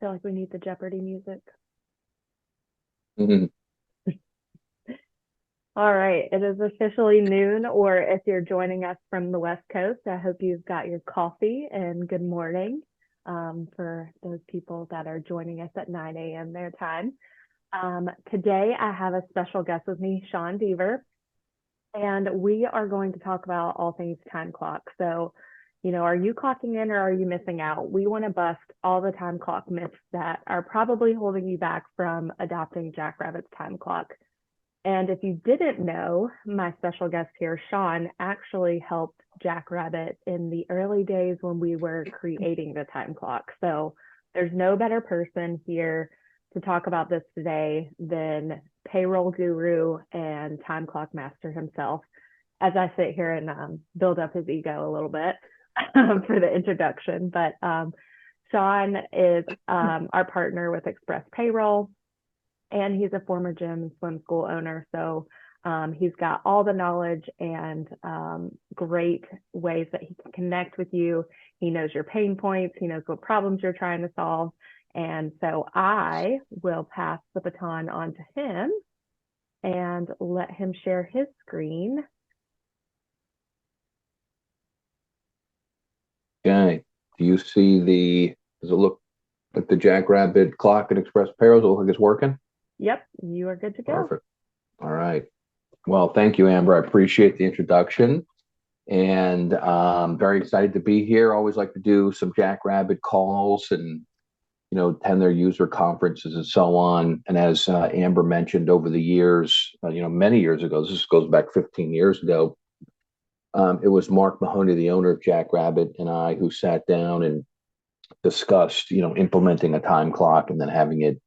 feel like we need the Jeopardy music. Mhm. All right, it is officially noon, or if you're joining us from the West Coast, I hope you've got your coffee and good morning for those people that are joining us at 9 a.m. their time. Today, I have a special guest with me, Sean Deaver, and we are going to talk about all things time clock. So, are you clocking in or are you missing out? We want to bust all the time clock myths that are probably holding you back from adopting Jackrabbit's time clock. And if you didn't know, my special guest here, Sean, actually helped Jackrabbit in the early days when we were creating the time clock. So there's no better person here to talk about this today than payroll guru and time clock master himself. As I sit here and build up his ego a little bit for the introduction, but Sean is our partner with Express Payroll, and he's a former gym and swim school owner. So he's got all the knowledge and great ways that he can connect with you. He knows your pain points. He knows what problems you're trying to solve. And so I will pass the baton on to him and let him share his screen. Okay. Do you see does it look like the Jackrabbit clock and Express Payroll? Does it look like it's working? Yep, you are good to go. Perfect. All right. Well, thank you, Amber. I appreciate the introduction and very excited to be here. Always like to do some Jackrabbit calls and, attend their user conferences and so on. And as Amber mentioned over the years, many years ago, this goes back 15 years ago, it was Mark Mahoney, the owner of Jackrabbit, and I who sat down and discussed, implementing a time clock and then having it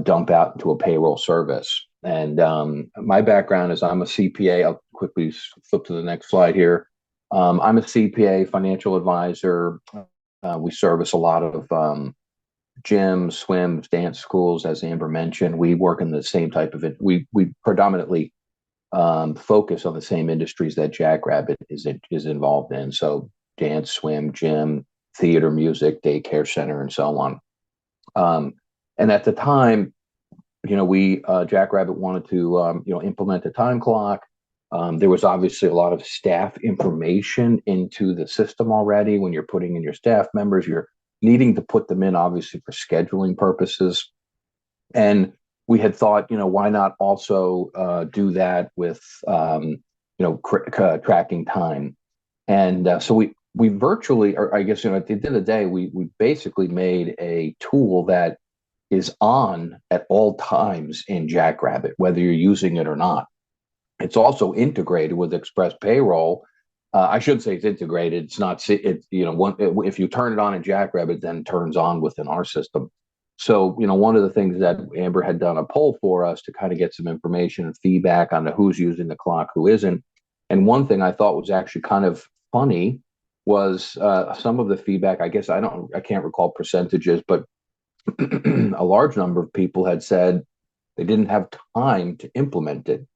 dump out into a payroll service. And my background is I'm a CPA. I'll quickly flip to the next slide here. I'm a CPA, financial advisor. We service a lot of gyms, swims, dance schools, as Amber mentioned. We work in the same type of it. We predominantly focus on the same industries that Jackrabbit is involved in. So dance, swim, gym, theater, music, daycare center, and so on. And at the time, we Jackrabbit wanted to implement a time clock. There was obviously a lot of staff information into the system already. When you're putting in your staff members, you're needing to put them in obviously for scheduling purposes. And we had thought, why not also do that with tracking time. And so we virtually, or I guess, at the end of the day, we basically made a tool that is on at all times in Jackrabbit, whether you're using it or not. It's also integrated with Express Payroll. I should say it's integrated. It's not, if you turn it on in Jackrabbit, then it turns on within our system. So, one of the things that Amber had done a poll for us to kind of get some information and feedback on who's using the clock, who isn't. And one thing I thought was actually kind of funny was some of the feedback. I guess I can't recall percentages, but a large number of people had said they didn't have time to implement it.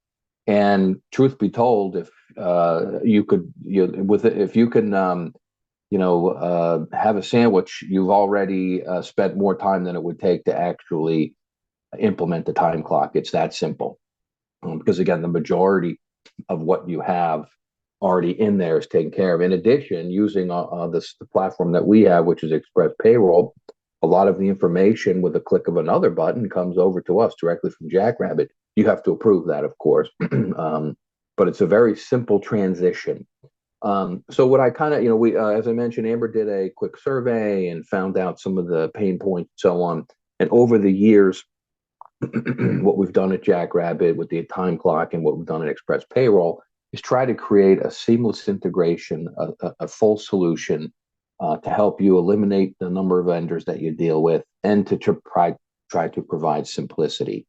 And truth be told, if you could, if you can, have a sandwich, you've already spent more time than it would take to actually implement the time clock. It's that simple. Because again, the majority of what you have already in there is taken care of. In addition, using the platform that we have, which is Express Payroll, a lot of the information with a click of another button comes over to us directly from Jackrabbit. You have to approve that, of course, but it's a very simple transition. So what I kind of, we, as I mentioned, Amber did a quick survey and found out some of the pain points and so on. And over the years, what we've done at Jackrabbit with the time clock and what we've done at Express Payroll is try to create a seamless integration, a full solution to help you eliminate the number of vendors that you deal with and to try to provide simplicity.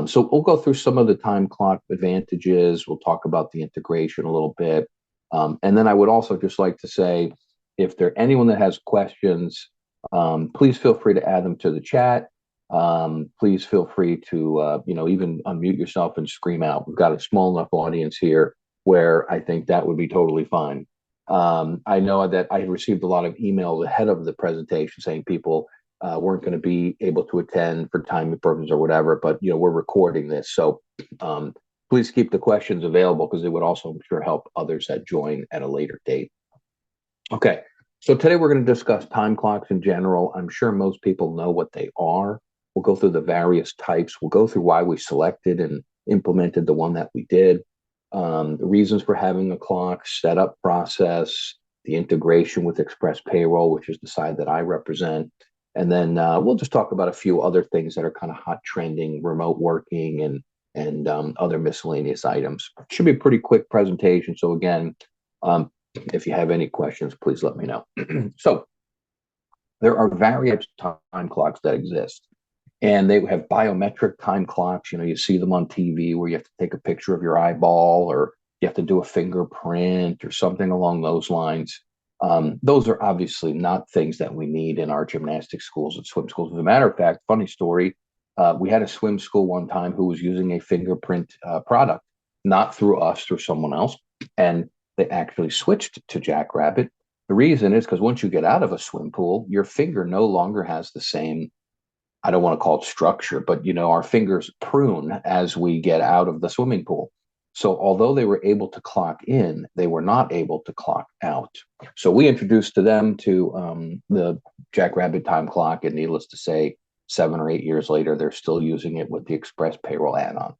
So we'll go through some of the time clock advantages. We'll talk about the integration a little bit. And then I would also just like to say, if there anyone that has questions, please feel free to add them to the chat. Please feel free to, even unmute yourself and scream out. We've got a small enough audience here where I think that would be totally fine. I know that I received a lot of emails ahead of the presentation saying people weren't going to be able to attend for time purposes or whatever, but we're recording this. So please keep the questions available because it would also, I'm sure, help others that join at a later date. Okay, so today we're going to discuss time clocks in general. I'm sure most people know what they are. We'll go through the various types. We'll go through why we selected and implemented the one that we did, the reasons for having the clock, setup process, the integration with Express Payroll, which is the side that I represent. And then we'll just talk about a few other things that are kind of hot trending, remote working and other miscellaneous items. It should be a pretty quick presentation. So again, if you have any questions, please let me know. So there are various time clocks that exist. And they have biometric time clocks. You see them on TV where you have to take a picture of your eyeball or you have to do a fingerprint or something along those lines. Those are obviously not things that we need in our gymnastic schools and swim schools. As a matter of fact, funny story, we had a swim school one time who was using a fingerprint product, not through us, through someone else. And they actually switched to Jackrabbit. The reason is because once you get out of a swim pool, your finger no longer has the same, I don't want to call it structure, but our fingers prune as we get out of the swimming pool. So although they were able to clock in, they were not able to clock out. So we introduced to them to the Jackrabbit Time Clock, and needless to say, 7 or 8 years later, they're still using it with the Express Payroll add-on.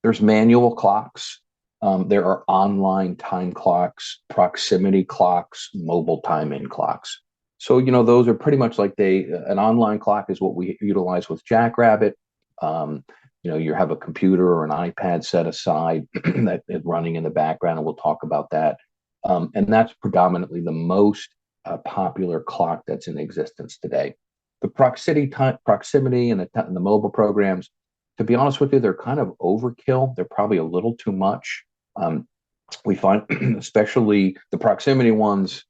There's manual clocks. There are online time clocks, proximity clocks, mobile time-in clocks. So, those are pretty much like an online clock is what we utilize with Jackrabbit. You have a computer or an iPad set aside that is running in the background, and we'll talk about that. And that's predominantly the most popular clock that's in existence today. The proximity and the mobile programs, to be honest with you, they're kind of overkill. They're probably a little too much. We find, especially the proximity ones,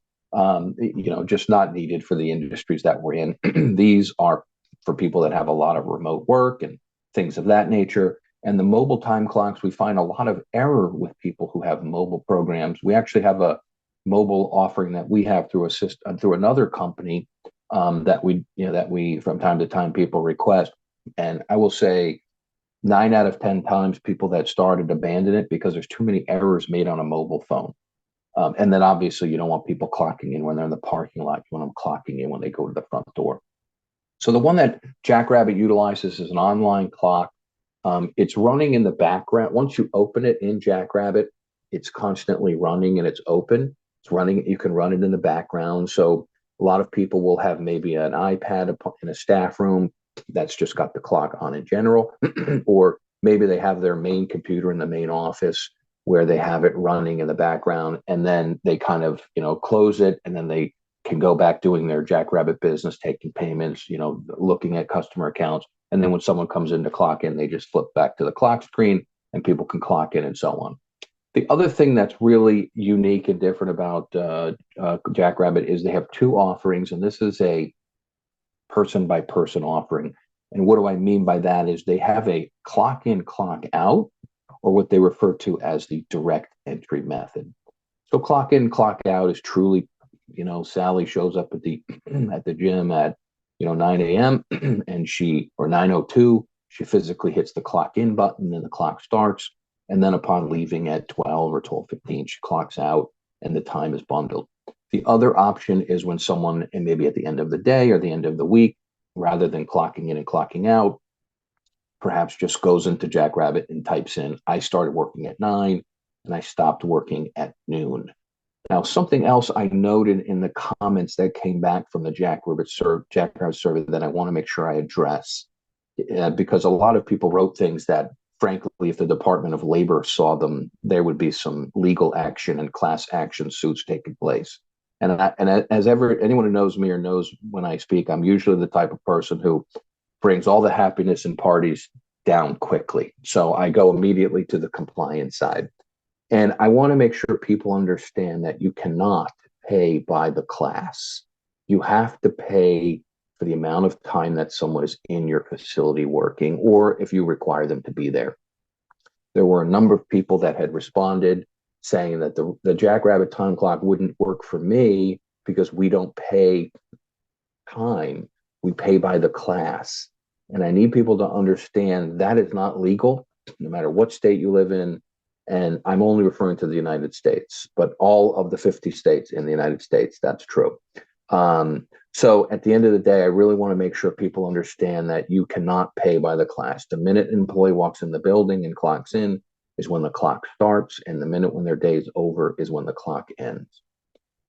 just not needed for the industries that we're in. These are for people that have a lot of remote work and things of that nature. And the mobile time clocks, we find a lot of error with people who have mobile programs. We actually have a mobile offering that we have through another company that we from time to time people request. And I will say 9 out of 10 times people that started abandon it because there's too many errors made on a mobile phone. And then obviously you don't want people clocking in when they're in the parking lot. You want them clocking in when they go to the front door. So the one that Jackrabbit utilizes is an online clock. It's running in the background. Once you open it in Jackrabbit, it's constantly running and it's open. It's running. You can run it in the background. So a lot of people will have maybe an iPad in a staff room that's just got the clock on in general, or maybe they have their main computer in the main office where they have it running in the background, and then they kind of close it, and then they can go back doing their Jackrabbit business, taking payments, looking at customer accounts, and then when someone comes in to clock in, they just flip back to the clock screen and people can clock in and so on. The other thing that's really unique and different about Jackrabbit is they have 2 offerings, and this is a person by person offering. And what do I mean by that is they have a clock in, clock out, or what they refer to as the direct entry method. So clock in, clock out is truly, Sally shows up at the at the gym at 9 a.m. and or 9:02, she physically hits the clock in button and the clock starts. And then upon leaving at 12 or 12:15, she clocks out and the time is bundled. The other option is when someone, and maybe at the end of the day or the end of the week, rather than clocking in and clocking out, perhaps just goes into Jackrabbit and types in, I started working at 9 and I stopped working at noon. Now, something else I noted in the comments that came back from the Jackrabbit survey that I want to make sure I address, because a lot of people wrote things that, frankly, if the Department of Labor saw them, there would be some legal action and class action suits taking place. And anyone who knows me or knows when I speak, I'm usually the type of person who brings all the happiness and parties down quickly. So I go immediately to the compliance side. And I want to make sure people understand that you cannot pay by the class. You have to pay for the amount of time that someone is in your facility working, or if you require them to be there. There were a number of people that had responded saying that the Jackrabbit Time Clock wouldn't work for me because we don't pay time. we pay by the class. And I need people to understand that is not legal, no matter what state you live in. And I'm only referring to the United States, but all of the 50 states in the United States, that's true. So at the end of the day, I really want to make sure people understand that you cannot pay by the class. The minute an employee walks in the building and clocks in is when the clock starts, and the minute when their day is over is when the clock ends.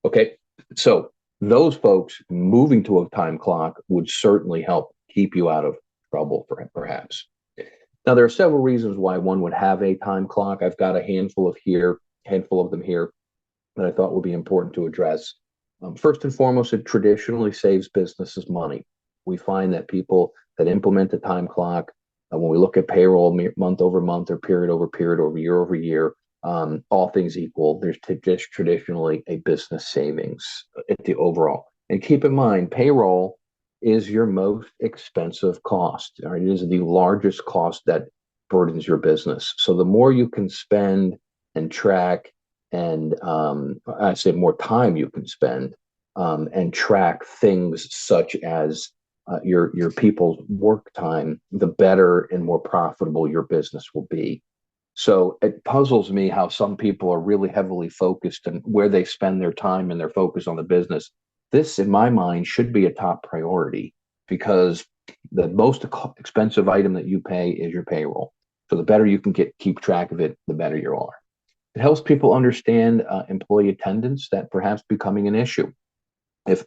Okay, so those folks moving to a time clock would certainly help keep you out of trouble, perhaps. Now, there are several reasons why one would have a time clock. I've got a handful of them here that I thought would be important to address. First and foremost, it traditionally saves businesses money. We find that people that implement a time clock, when we look at payroll month over month or period over year, all things equal, there's just traditionally a business savings at the overall. And keep in mind, payroll is your most expensive cost. Right? It is the largest cost that burdens your business. So the more you can spend and track, and I say more time you can spend and track things such as your people's work time, the better and more profitable your business will be. So it puzzles me how some people are really heavily focused on where they spend their time and their focus on the business. This, in my mind, should be a top priority because the most expensive item that you pay is your payroll. So the better you can keep track of it, the better you are. It helps people understand employee attendance that perhaps becoming an issue. If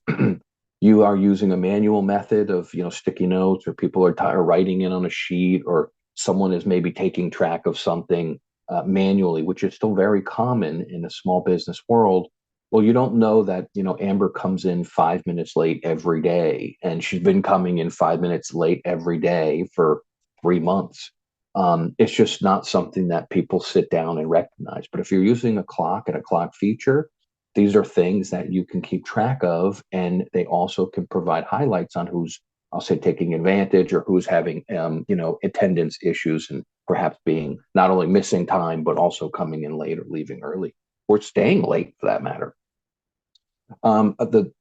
you are using a manual method of sticky notes, or people are writing in on a sheet, or someone is maybe taking track of something manually, which is still very common in a small business world. Well, you don't know that Amber comes in 5 minutes late every day, and she's been coming in 5 minutes late every day for 3 months. It's just not something that people sit down and recognize. But if you're using a clock and a clock feature, these are things that you can keep track of, and they also can provide highlights on who's, I'll say, taking advantage, or who's having, attendance issues, and perhaps being not only missing time, but also coming in late or leaving early or staying late for that matter. The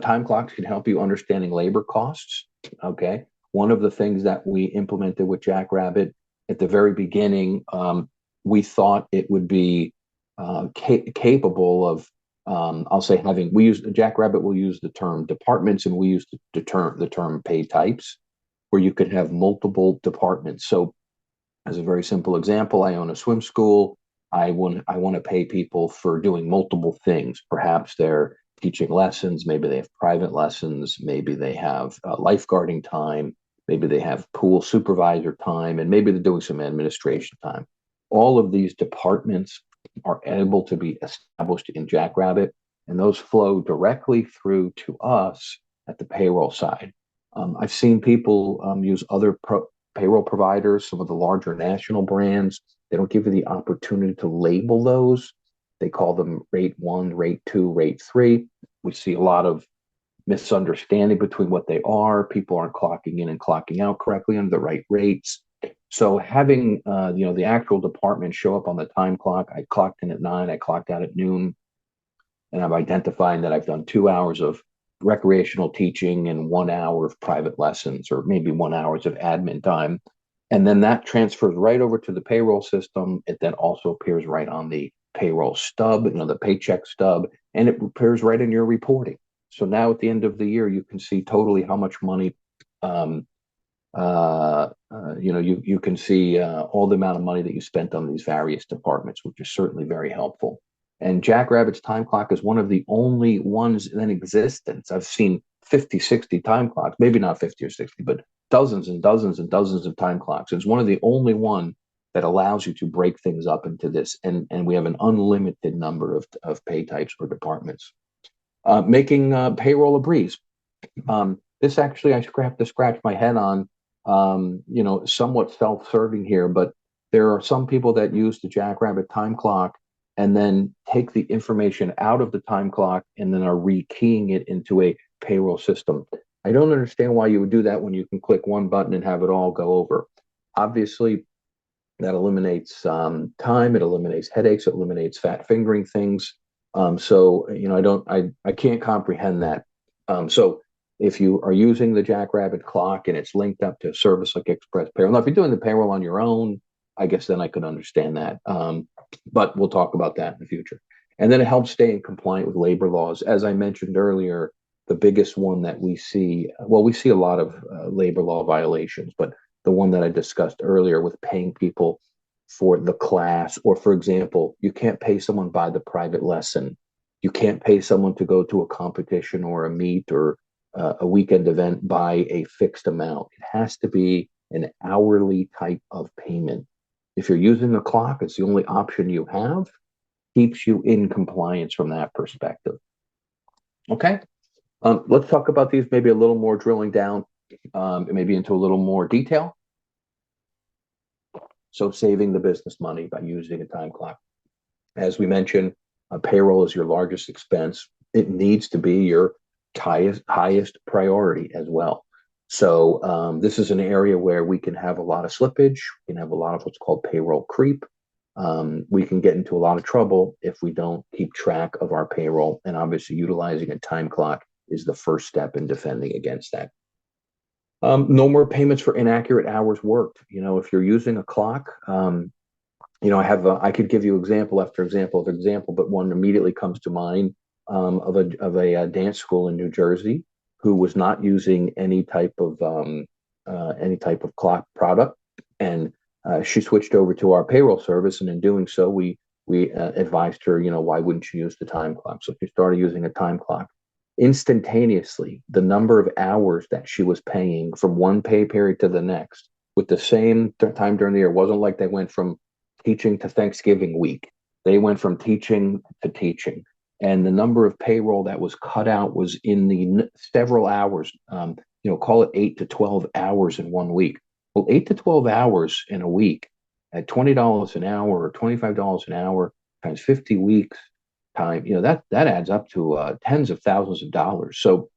time clocks can help you understanding labor costs. Okay. One of the things that we implemented with Jackrabbit at the very beginning, we thought it would be capable of, I'll say, Jackrabbit will use the term departments, and we use the term pay types, where you could have multiple departments. So as a very simple example, I own a swim school. I want to pay people for doing multiple things. Perhaps they're teaching lessons, maybe they have private lessons, maybe they have lifeguarding time, maybe they have pool supervisor time, and maybe they're doing some administration time. All of these departments are able to be established in Jackrabbit, and those flow directly through to us at the payroll side. I've seen people use other payroll providers, some of the larger national brands. They don't give you the opportunity to label those. They call them rate 1, rate 2, rate 3. We see a lot of misunderstanding between what they are. People aren't clocking in and clocking out correctly under the right rates. So having the actual department show up on the time clock, I clocked in at 9, I clocked out at noon, and I'm identifying that I've done 2 hours of recreational teaching and 1 hour of private lessons, or maybe 1 hour of admin time. And then that transfers right over to the payroll system. It then also appears right on the payroll stub, the paycheck stub, and it appears right in your reporting. So now at the end of the year, you can see totally how much money, you can see all the amount of money that you spent on these various departments, which is certainly very helpful. And Jackrabbit's time clock is one of the only ones in existence. I've seen 50, 60 time clocks, maybe not 50 or 60, but dozens and dozens and dozens of time clocks. It's one of the only one that allows you to break things up into this. And we have an unlimited number of pay types or departments. Making payroll a breeze. This actually, I have to scratch my head on, somewhat self-serving here, but there are some people that use the Jackrabbit time clock and then take the information out of the time clock and then are rekeying it into a payroll system. I don't understand why you would do that when you can click one button and have it all go over. Obviously, that eliminates time, it eliminates headaches, it eliminates fat fingering things. I can't comprehend that. So If you are using the Jackrabbit clock and it's linked up to a service like Express Payroll, now if you're doing the payroll on your own, I guess then I could understand that. But we'll talk about that in the future. And then it helps stay in compliant with labor laws. As I mentioned earlier, the biggest one that we see, well, we see a lot of labor law violations, but the one that I discussed earlier with paying people for the class, or for example, you can't pay someone by the private lesson. You can't pay someone to go to a competition or a meet or a weekend event by a fixed amount. It has to be an hourly type of payment. If you're using a clock, it's the only option you have, keeps you in compliance from that perspective. Okay, let's talk about these maybe a little more, drilling down maybe into a little more detail. So saving the business money by using a time clock. As we mentioned, payroll is your largest expense. It needs to be your highest priority as well. So this is an area where we can have a lot of slippage. We can have a lot of what's called payroll creep. We can get into a lot of trouble if we don't keep track of our payroll. And obviously, utilizing a time clock is the first step in defending against that. No more payments for inaccurate hours worked. If you're using a clock, I could give you example after example of example, but one immediately comes to mind of a dance school in New Jersey who was not using any type of clock product, and she switched over to our payroll service, and in doing so, we advised her, why wouldn't you use the time clock? So she started using a time clock. Instantaneously, the number of hours that she was paying from one pay period to the next with the same time during the year wasn't like they went from teaching to Thanksgiving week. They went from teaching to teaching. And the number of payroll that was cut out was in the several hours, call it 8 to 12 hours in 1 week. Well, 8 to 12 hours in a week at $20 an hour or $25 an hour times 50 weeks time, that adds up to tens of thousands of dollars. So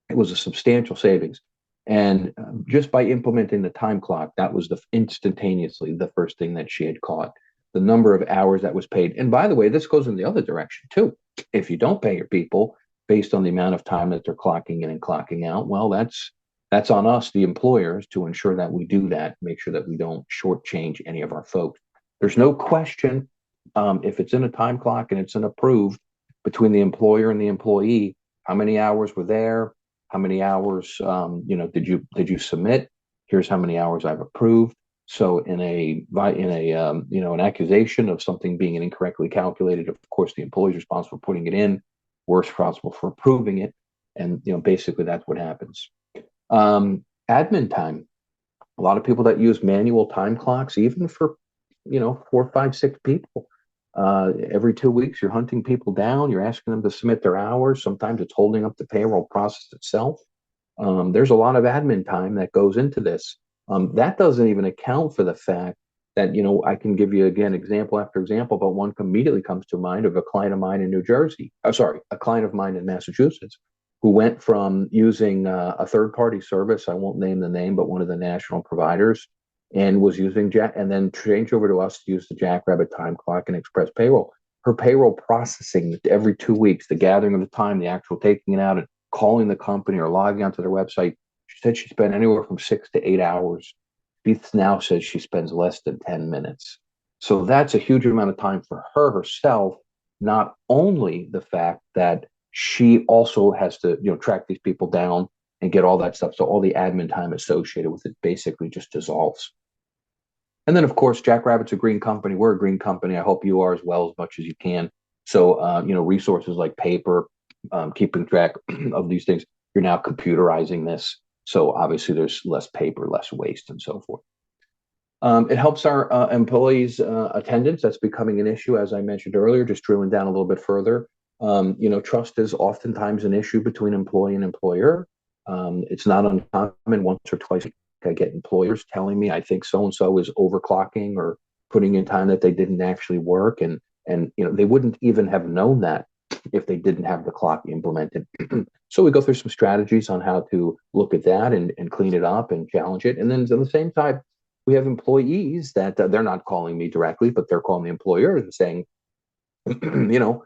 it was a substantial savings. And just by implementing the time clock, that was instantaneously the first thing that she had caught, the number of hours that was paid. And by the way, this goes in the other direction too. If you don't pay your people based on the amount of time that they're clocking in and clocking out, well, that's on us, the employers, to ensure that we do that, make sure that we don't shortchange any of our folks. There's no question, if it's in a time clock and it's an approved between the employer and the employee, how many hours were there? How many hours, did you submit? Here's how many hours I've approved. So in an accusation of something being incorrectly calculated, of course, the employee is responsible for putting it in, we're responsible for approving it. And, basically that's what happens. Admin time. A lot of people that use manual time clocks, even for, 4, 5, 6 people, every 2 weeks, you're hunting people down. You're asking them to submit their hours. Sometimes it's holding up the payroll process itself. There's a lot of admin time that goes into this. That doesn't even account for the fact that, I can give you, again, example after example, but one immediately comes to mind of a client of mine in New Jersey. I'm sorry, a client of mine in Massachusetts who went from using a third-party service, I won't name the name, but one of the national providers, and was using and then changed over to us to use the Jackrabbit Time Clock and Express Payroll. Her payroll processing every 2 weeks, the gathering of the time, the actual taking it out and calling the company or logging onto their website, she said she spent anywhere from 6 to 8 hours. She now says she spends less than 10 minutes. So that's a huge amount of time for her herself, not only the fact that she also has to, track these people down and get all that stuff. So all the admin time associated with it basically just dissolves. And then, of course, Jackrabbit's a green company. We're a green company. I hope you are as well, as much as you can. So, resources like paper, keeping track of these things. You're now computerizing this. So obviously there's less paper, less waste, and so forth. It helps our employees' attendance. That's becoming an issue, as I mentioned earlier, just drilling down a little bit further. Trust is oftentimes an issue between employee and employer. It's not uncommon. Once or twice I get employers telling me, I think so-and-so is overclocking or putting in time that they didn't actually work. And they wouldn't even have known that if they didn't have the clock implemented. So we go through some strategies on how to look at that and clean it up and challenge it. And then at the same time, we have employees that they're not calling me directly, but they're calling the employers and saying, the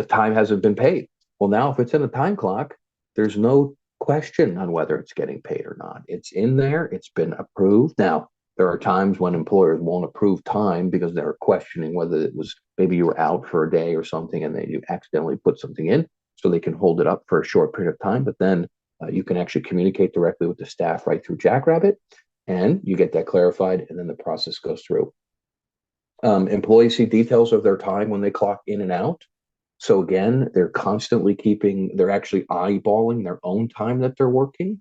time hasn't been paid. Well, now if it's in a time clock, there's no question on whether it's getting paid or not. It's in there, it's been approved. Now, there are times when employers won't approve time because they're questioning whether it was maybe you were out for a day or something and then you accidentally put something in, so they can hold it up for a short period of time. But then you can actually communicate directly with the staff right through Jackrabbit, and you get that clarified, and then the process goes through. Employees see details of their time when they clock in and out. So again, they're actually eyeballing their own time that they're working,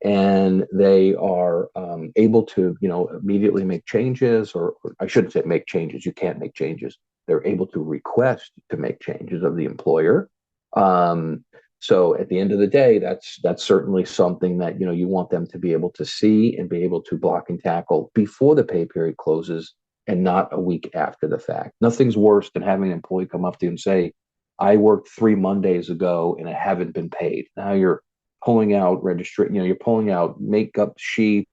and they are able to, immediately make changes, or I shouldn't say make changes. You can't make changes. They're able to request to make changes of the employer. So at the end of the day, that's certainly something that you want them to be able to see and be able to block and tackle before the pay period closes, and not a week after the fact. Nothing's worse than having an employee come up to you and say, I worked 3 Mondays ago and I haven't been paid. Now you're pulling out you're pulling out makeup sheets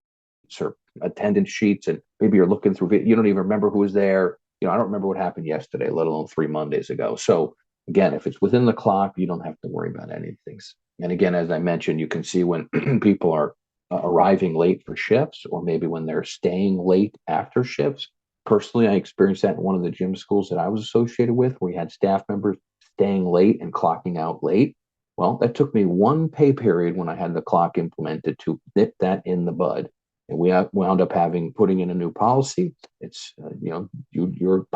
or attendance sheets, and maybe you're looking through you don't even remember who was there. I don't remember what happened yesterday, let alone 3 Mondays ago. So again, if it's within the clock, you don't have to worry about anything. And again, as I mentioned, you can see when people are arriving late for shifts, or maybe when they're staying late after shifts. Personally, I experienced that in one of the gym schools that I was associated with, where we had staff members staying late and clocking out late. Well, that took me one pay period when I had the clock implemented to nip that in the bud. And we wound up putting in a new policy. It's your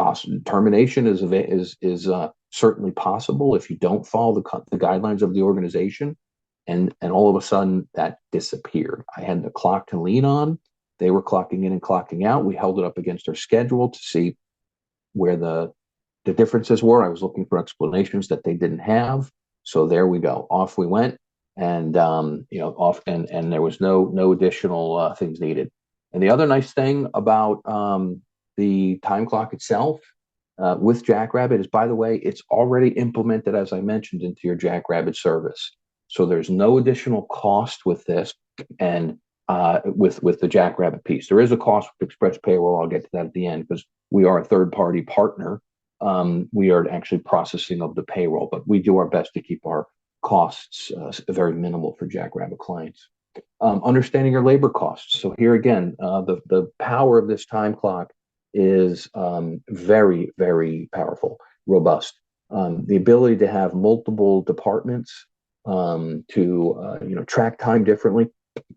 termination is certainly possible if you don't follow the guidelines of the organization. And all of a sudden that disappeared. I had the clock to lean on. They were clocking in and clocking out. We held it up against our schedule to see where the differences were. I was looking for explanations that they didn't have. So there we go. Off we went, and off, and there was no additional things needed. And the other nice thing about the time clock itself with Jackrabbit is, by the way, it's already implemented, as I mentioned, into your Jackrabbit service. So there's no additional cost with this, and with the Jackrabbit piece. There is a cost with Express Payroll. I'll get to that at the end, because we are a third-party partner. We are actually processing of the payroll, but we do our best to keep our costs very minimal for Jackrabbit clients. Understanding your labor costs. So here again, the power of this time clock is very, very powerful, robust. The ability to have multiple departments to track time differently.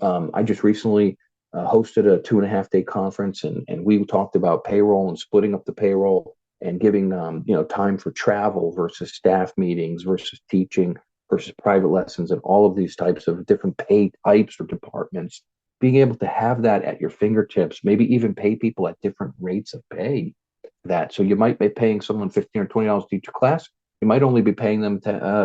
I just recently hosted a 2.5-day conference, and we talked about payroll and splitting up the payroll and giving time for travel versus staff meetings versus teaching versus private lessons, and all of these types of different pay types or departments. Being able to have that at your fingertips, maybe even pay people at different rates of pay. So you might be paying someone $15 or $20 to teach a class. You might only be paying them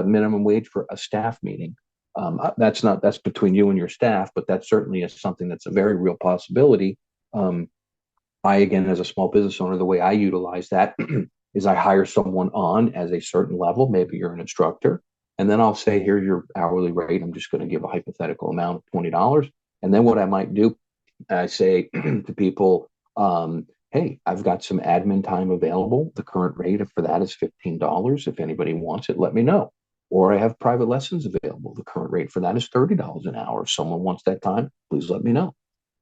minimum wage for a staff meeting. That's between you and your staff, but that certainly is something that's a very real possibility. Again, as a small business owner, the way I utilize that is I hire someone on as a certain level. Maybe you're an instructor, and then I'll say, here's your hourly rate. I'm just going to give a hypothetical amount of $20. And then what I might do, I say to people, hey, I've got some admin time available. The current rate for that is $15. If anybody wants it, let me know. Or I have private lessons available. The current rate for that is $30 an hour. If someone wants that time, please let me know.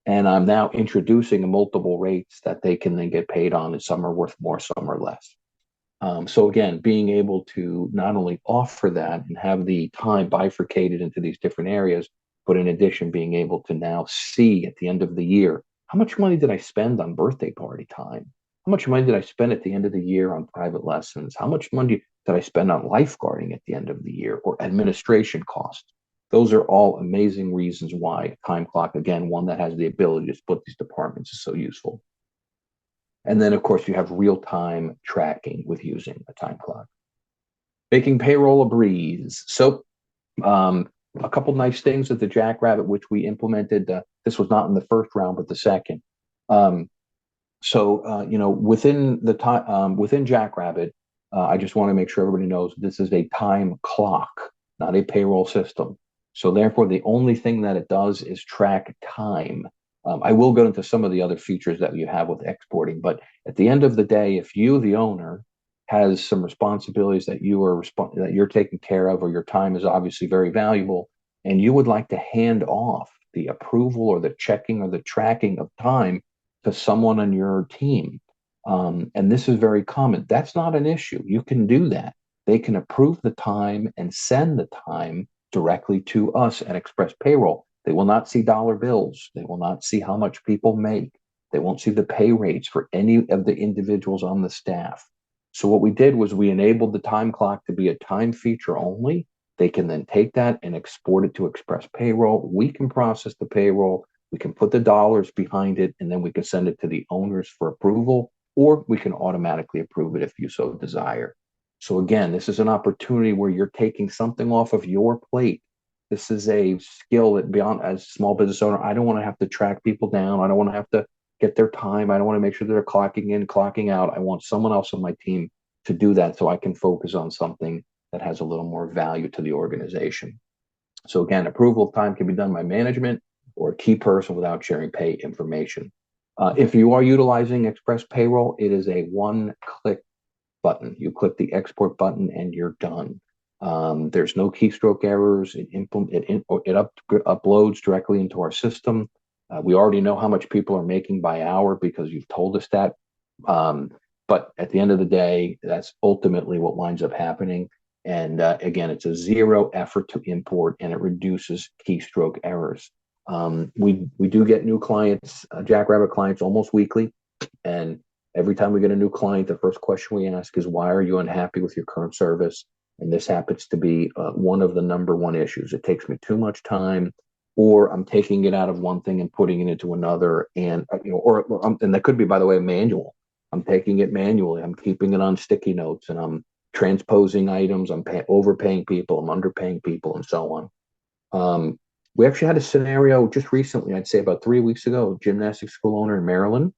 And I'm now introducing multiple rates that they can then get paid on, and some are worth more, some are less. So again, being able to not only offer that and have the time bifurcated into these different areas, but in addition, being able to now see at the end of the year, how much money did I spend on birthday party time? How much money did I spend at the end of the year on private lessons? How much money did I spend on lifeguarding at the end of the year, or administration costs? Those are all amazing reasons why time clock, again, one that has the ability to split these departments, is so useful. And then, of course, you have real-time tracking with using a time clock. Making payroll a breeze. So a couple nice things with the Jackrabbit, which we implemented. This was not in the first round, but the second. Within the time, within Jackrabbit, I just want to make sure everybody knows this is a time clock, not a payroll system. So therefore, the only thing that it does is track time. I will go into some of the other features that you have with exporting, but at the end of the day, if you, the owner, has some responsibilities that you're taking care of, or your time is obviously very valuable, and you would like to hand off the approval or the checking or the tracking of time to someone on your team. And this is very common. That's not an issue. You can do that. They can approve the time and send the time directly to us at Express Payroll. They will not see dollar bills. They will not see how much people make. They won't see the pay rates for any of the individuals on the staff. So what we did was we enabled the time clock to be a time feature only. They can then take that and export it to Express Payroll. We can process the payroll. We can put the dollars behind it, and then we can send it to the owners for approval, or we can automatically approve it if you so desire. So again, this is an opportunity where you're taking something off of your plate. This is a skill that beyond, as a small business owner, I don't want to have to track people down. I don't want to have to get their time. I don't want to make sure they're clocking in, clocking out. I want someone else on my team to do that so I can focus on something that has a little more value to the organization. So again, approval of time can be done by management or a key person without sharing pay information. If you are utilizing Express Payroll, it is a one-click button. You click the export button and you're done. There's no keystroke errors. It uploads directly into our system. We already know how much people are making by hour because you've told us that. But at the end of the day, that's ultimately what winds up happening. And again, it's a zero effort to import, and it reduces keystroke errors. We do get new clients, Jackrabbit clients, almost weekly, and every time we get a new client, the first question we ask is, why are you unhappy with your current service? And this happens to be one of the number one issues. It takes me too much time, or I'm taking it out of one thing and putting it into another. And, and that could be, by the way, manual. I'm taking it manually. I'm keeping it on sticky notes, and I'm transposing items. I'm overpaying people. I'm underpaying people, and so on. We actually had a scenario just recently, I'd say about 3 weeks ago, a gymnastics school owner in Maryland,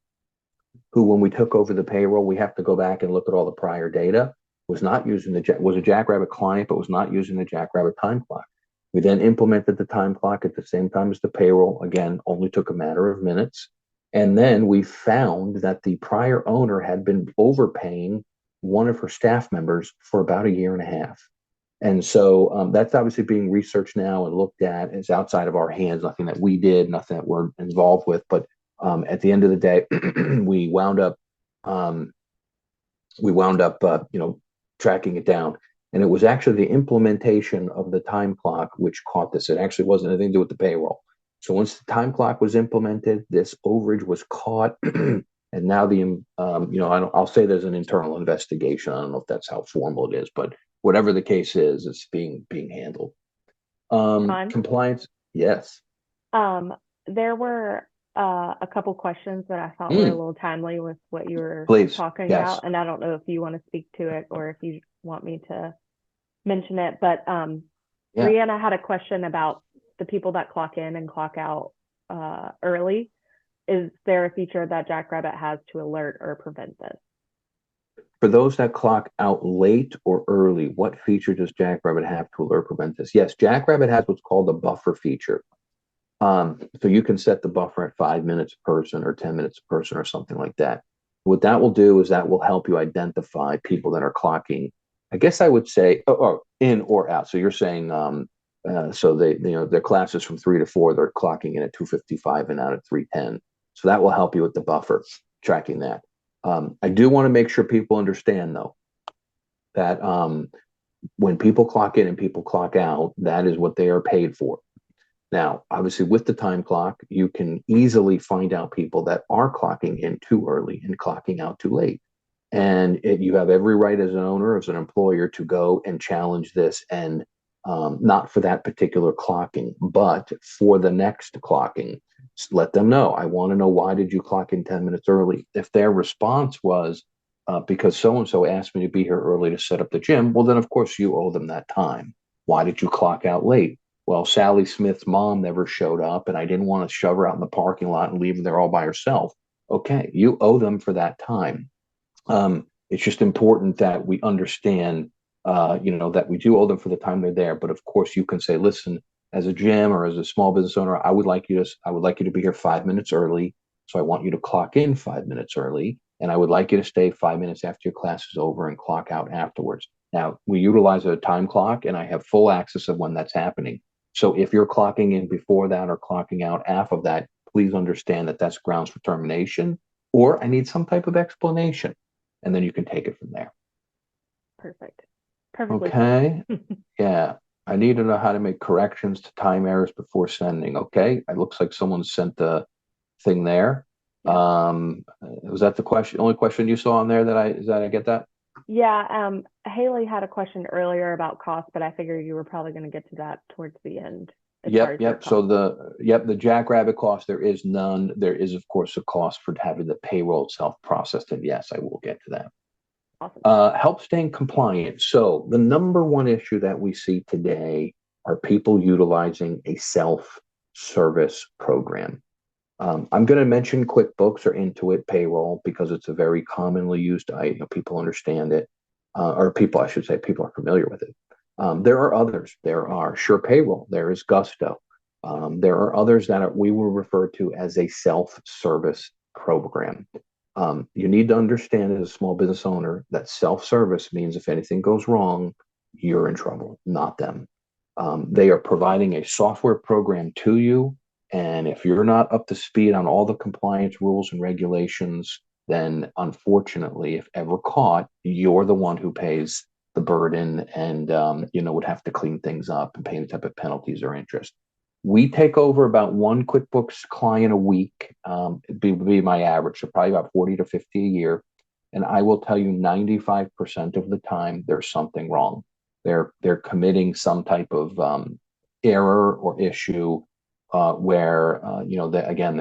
who, when we took over the payroll, we have to go back and look at all the prior data, was not using was a Jackrabbit client, but was not using the Jackrabbit time clock. We then implemented the time clock at the same time as the payroll. Again, only took a matter of minutes. And then we found that the prior owner had been overpaying one of her staff members for about a year and a half. And so that's obviously being researched now and looked at. It's outside of our hands, nothing that we did, nothing that we're involved with. But at the end of the day, we wound up, tracking it down. And it was actually the implementation of the time clock which caught this. It actually wasn't anything to do with the payroll. So once the time clock was implemented, this overage was caught. And now I'll say there's an internal investigation. I don't know if that's how formal it is, but whatever the case is, it's being handled. Compliance, yes. There were a couple questions that I thought were a little timely with what you were talking about, and I don't know if you want to speak to it or if you want me to mention it, but Brianna had a question about the people that clock in and clock out early. Is there a feature that Jackrabbit has to alert or prevent this? For those that clock out late or early, what feature does Jackrabbit have to alert or prevent this? Yes, Jackrabbit has what's called a buffer feature. So you can set the buffer at 5 minutes a person or 10 minutes a person or something like that. What that will do is that will help you identify people that are clocking, I guess I would say, or in or out. So you're saying, so their classes from 3 to 4, they're clocking in at 2:55 and out at 3:10. So that will help you with the buffer, tracking that. I do want to make sure people understand, though, that when people clock in and people clock out, that is what they are paid for. Now, obviously, with the time clock, you can easily find out people that are clocking in too early and clocking out too late. And you have every right as an owner, as an employer, to go and challenge this, and not for that particular clocking, but for the next clocking. Let them know, I want to know, why did you clock in 10 minutes early? If their response was, because so-and-so asked me to be here early to set up the gym, well, then, of course, you owe them that time. Why did you clock out late? Well, Sally Smith's mom never showed up, and I didn't want to shove her out in the parking lot and leave her there all by herself. Okay, you owe them for that time. It's just important that we understand, that we do owe them for the time they're there. But of course, you can say, listen, as a gym or as a small business owner, I would like you to be here 5 minutes early. So I want you to clock in 5 minutes early, and I would like you to stay 5 minutes after your class is over and clock out afterwards. Now, we utilize a time clock, and I have full access of when that's happening. So if you're clocking in before that or clocking out half of that, please understand that that's grounds for termination, or I need some type of explanation. And then you can take it from there. Perfect. Perfectly Okay. put. Yeah. I need to know how to make corrections to time errors before sending. Okay. It looks like someone sent the thing there. Yeah. Was that the question? Only question you saw on there that I get that? Yeah, Haley had a question earlier about cost, but I figured you were probably going to get to that towards the end as far Yep, as your yep. So cost. the Jackrabbit cost, there is none. There is, of course, a cost for having the payroll itself processed. And yes, I will get to that. Awesome. Help staying compliant. So the number one issue that we see today are people utilizing a self-service program. I'm going to mention QuickBooks or Intuit Payroll because it's a very commonly used. People understand it, or people, I should say, people are familiar with it. There are others. There are Sure Payroll. There is Gusto. There are others that we will refer to as a self-service program. You need to understand as a small business owner that self-service means if anything goes wrong, you're in trouble, not them. They are providing a software program to you, and if you're not up to speed on all the compliance rules and regulations, then unfortunately, if ever caught, you're the one who pays the burden and would have to clean things up and pay any type of penalties or interest. We take over about one QuickBooks client a week, be my average, so probably about 40 to 50 a year. And I will tell you 95% of the time there's something wrong. They're committing some type of error or issue where again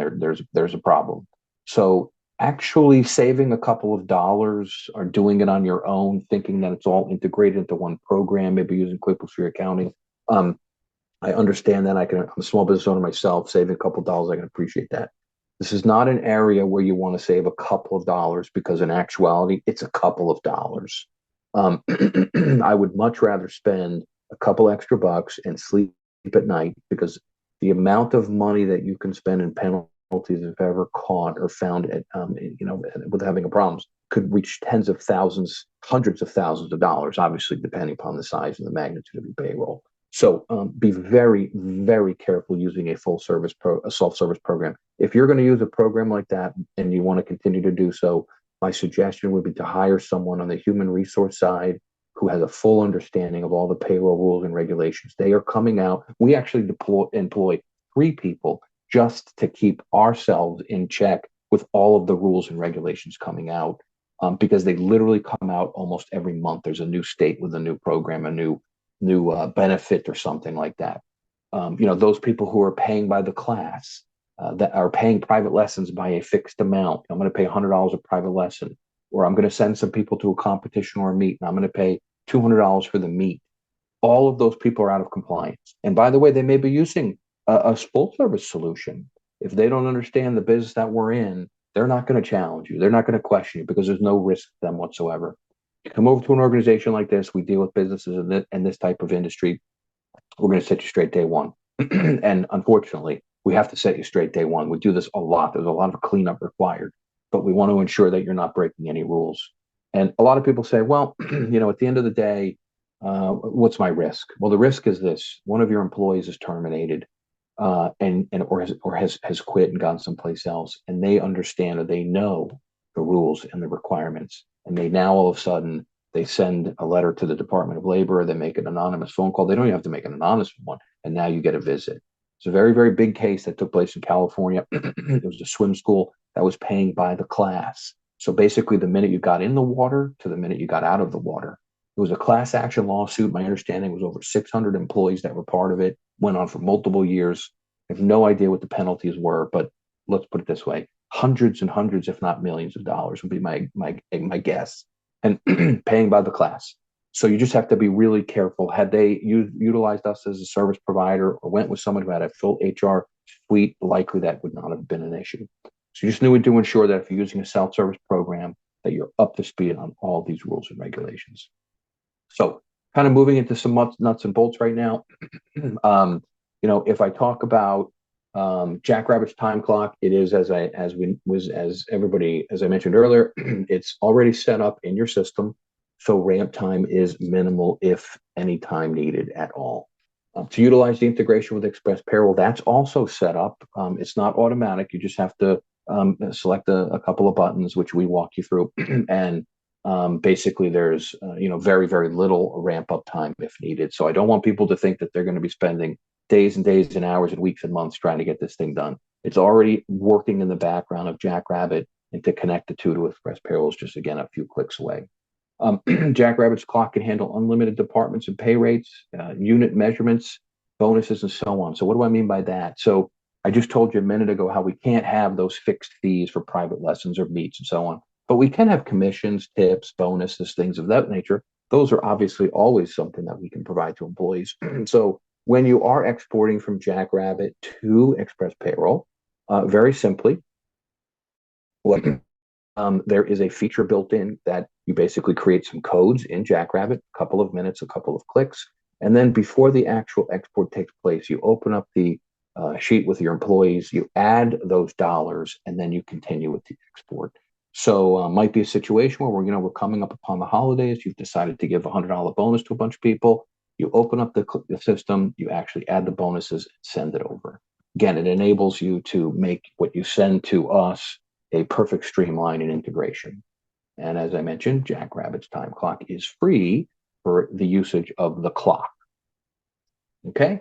there's a problem. So actually saving a couple of dollars or doing it on your own, thinking that it's all integrated into one program, maybe using QuickBooks for your accounting. I understand that. I'm a small business owner myself, saving a couple of dollars, I can appreciate that. This is not an area where you want to save a couple of dollars because in actuality, it's a couple of dollars. I would much rather spend a couple extra bucks and sleep at night because the amount of money that you can spend in penalties if ever caught or found at, with having a problem could reach tens of thousands, hundreds of thousands of dollars, obviously, depending upon the size and the magnitude of your payroll. So be very, very careful using a self-service program. If you're going to use a program like that and you want to continue to do so, my suggestion would be to hire someone on the human resource side who has a full understanding of all the payroll rules and regulations. They are coming out. We actually employ 3 people just to keep ourselves in check with all of the rules and regulations coming out because they literally come out almost every month. There's a new state with a new program, a new benefit or something like that. Those people who are paying by the class, that are paying private lessons by a fixed amount. I'm going to pay $100 a private lesson, or I'm going to send some people to a competition or a meet, and I'm going to pay $200 for the meet. All of those people are out of compliance. And by the way, they may be using a full service solution. If they don't understand the business that we're in, they're not going to challenge you. They're not going to question you because there's no risk to them whatsoever. You come over to an organization like this, we deal with businesses in this type of industry. We're going to set you straight day one. And unfortunately, we have to set you straight day one. We do this a lot. There's a lot of cleanup required, but we want to ensure that you're not breaking any rules. And a lot of people say, well, at the end of the day, what's my risk? Well, the risk is this: one of your employees is terminated, or has quit and gone someplace else, and they understand or they know the rules and the requirements, and they now all of a sudden they send a letter to the Department of Labor, they make an anonymous phone call. They don't even have to make an anonymous one, and now you get a visit. It's a very, very big case that took place in California. It was a swim school that was paying by the class. So basically, the minute you got in the water to the minute you got out of the water, it was a class action lawsuit. My understanding was over 600 employees that were part of it, went on for multiple years. I have no idea what the penalties were, but let's put it this way: hundreds and hundreds, if not millions of dollars would be my guess, and paying by the class. So you just have to be really careful. Had they utilized us as a service provider or went with someone who had a full HR suite, likely that would not have been an issue. So you just need to ensure that if you're using a self-service program, that you're up to speed on all these rules and regulations. So kind of moving into some nuts and bolts right now. If I talk about Jackrabbit's time clock, it is as I mentioned earlier, it's already set up in your system. So ramp time is minimal, if any time needed at all. To utilize the integration with Express Payroll, that's also set up. It's not automatic. You just have to select a couple of buttons, which we walk you through, and basically there's very very little ramp up time if needed. So I don't want people to think that they're going to be spending days and days and hours and weeks and months trying to get this thing done. It's already working in the background of Jackrabbit, and to connect the two to Express Payroll is just again a few clicks away. Jackrabbit's clock can handle unlimited departments and pay rates, unit measurements, bonuses, and so on. So what do I mean by that? So I just told you a minute ago how we can't have those fixed fees for private lessons or meets and so on, but we can have commissions, tips, bonuses, things of that nature. Those are obviously always something that we can provide to employees. So when you are exporting from Jackrabbit to Express Payroll, very simply, what there is a feature built in that you basically create some codes in Jackrabbit, a couple of minutes, a couple of clicks. And then before the actual export takes place, you open up the sheet with your employees, you add those dollars, and then you continue with the export. So might be a situation where we're coming up upon the holidays. You've decided to give $100 bonus to a bunch of people. You open up the system, you actually add the bonuses, and send it over. Again, it enables you to make what you send to us a perfect streamline and integration. And as I mentioned, Jackrabbit's Time Clock is free for the usage of the clock. Okay.